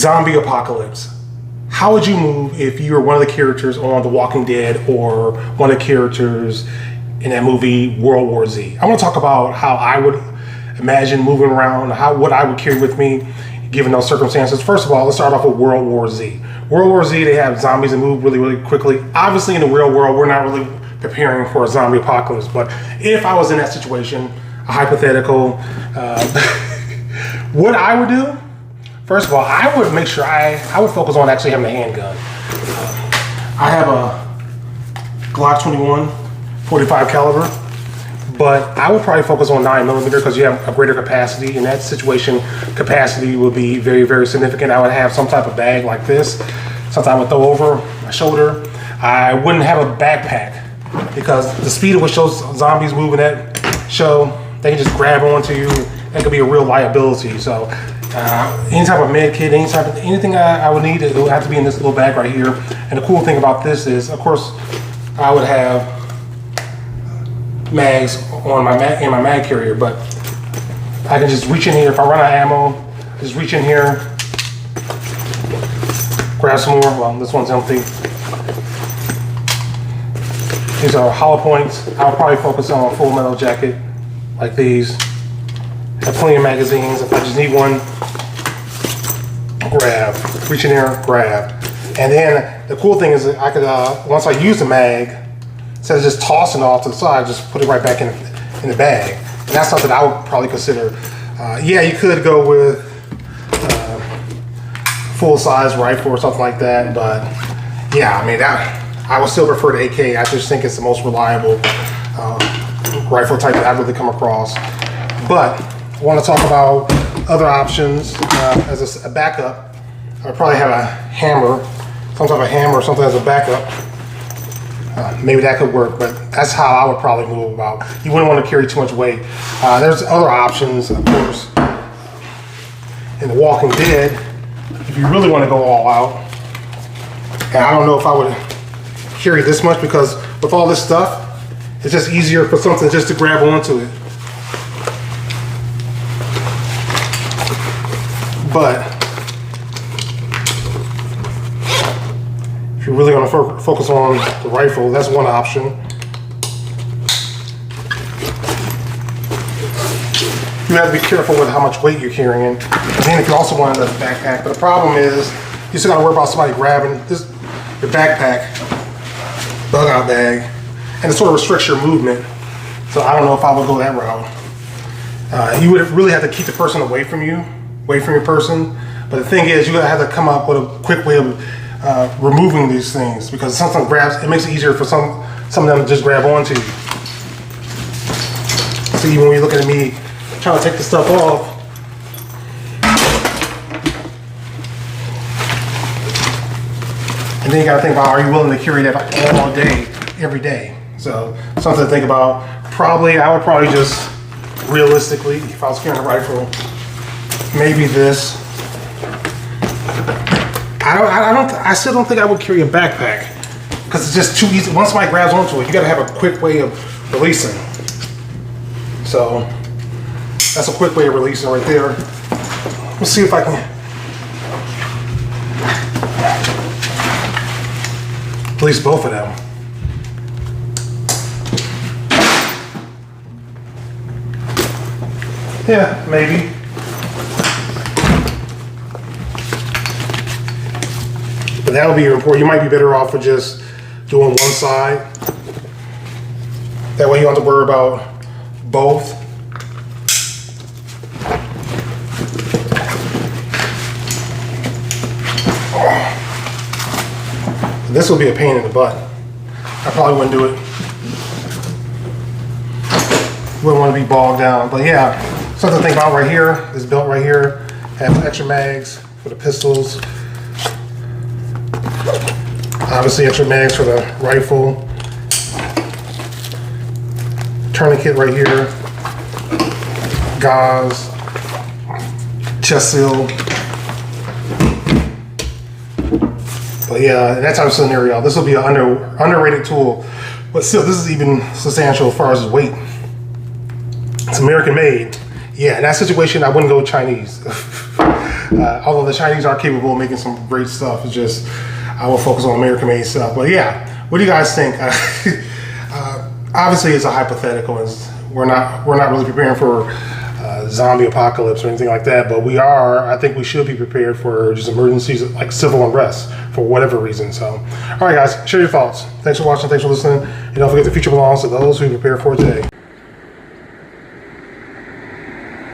zombie apocalypse. How would you move if you were one of the characters on The Walking Dead or one of the characters in that movie World War Z? I want to talk about how I would imagine moving around, what I would carry with me given those circumstances. First of all, let's start off with World War Z. World War Z, they have zombies that move really, really quickly. Obviously, in the real world, we're not really preparing for a zombie apocalypse. But if I was in that situation, a hypothetical, what I would do, first of all, I would make sure I would focus on actually having a handgun. I have a Glock 21, 45 caliber. But I would probably focus on 9mm because you have a greater capacity. In that situation, capacity will be very, very significant. I would have some type of bag like this, something I would throw over my shoulder. I wouldn't have a backpack because the speed at which those zombies move in that show, they can just grab onto you. That could be a real liability. So any type of med kit, anything I would need, it would have to be in this little bag right here. And the cool thing about this is, of course, I would have mags on my mag carrier, but I can just reach in here. If I run out of ammo, just reach in here, grab some more. Well, this one's empty. These are hollow points. I'll probably focus on a Full Metal Jacket like these. Have plenty of magazines. If I just need one, grab, reach in here, grab. And then the cool thing is that I could, once I use the mag, instead of just tossing it off to the side, just put it right back in the bag. And that's something I would probably consider. Yeah, you could go with full-size rifle or something like that, but yeah, I mean, I would still prefer the AK. I just think it's the most reliable rifle type that I've really come across. But I want to talk about other options as a backup. I'd probably have a hammer, some type of hammer or something as a backup. Maybe that could work, but that's how I would probably move about. You wouldn't want to carry too much weight. There's other options, of course. In The Walking Dead, if you really want to go all out, and I don't know if I would carry this much because with all this stuff, it's just easier for something just to grab onto it. But if you're really going to focus on the rifle, that's one option. You have to be careful with how much weight you're carrying. And then if you also want another backpack, but the problem is you still got to worry about somebody grabbing your backpack, bug out bag, and it sort of restricts your movement. So I don't know if I would go that route. You would really have to keep the person away from you, away from your person. But the thing is, you have to come up with a quick way of removing these things, because something grabs, it makes it easier for some of them to just grab onto you. See, when you're looking at me trying to take the stuff off, and then you got to think about, are you willing to carry that all day, every day? So something to think about. I would probably just, realistically, if I was carrying a rifle, maybe this. I still don't think I would carry a backpack because it's just too easy. Once somebody grabs onto it, you got to have a quick way of releasing. So that's a quick way of releasing right there. Let's see if I can release both of them. Yeah, maybe. But that would be important. You might be better off with just doing one side. That way you don't have to worry about both. This will be a pain in the butt. I probably wouldn't do it. Wouldn't want to be bogged down. But yeah, something to think about right here. This belt right here has extra mags for the pistols. Obviously extra mags for the rifle. Tourniquet right here. Gauze. Chest seal. But yeah, in that type of scenario, this will be an underrated tool. But still, this is even substantial as far as weight. It's American made. Yeah, in that situation, I wouldn't go Chinese. Although the Chinese are capable of making some great stuff, it's just I will focus on American-made stuff. But yeah, what do you guys think? Obviously, it's a hypothetical, and we're not really preparing for zombie apocalypse or anything like that. But we are. I think we should be prepared for just emergencies like civil unrest for whatever reason. So, all right, guys, share your thoughts. Thanks for watching. Thanks for listening. And don't forget, the future belongs to those who prepare for it today.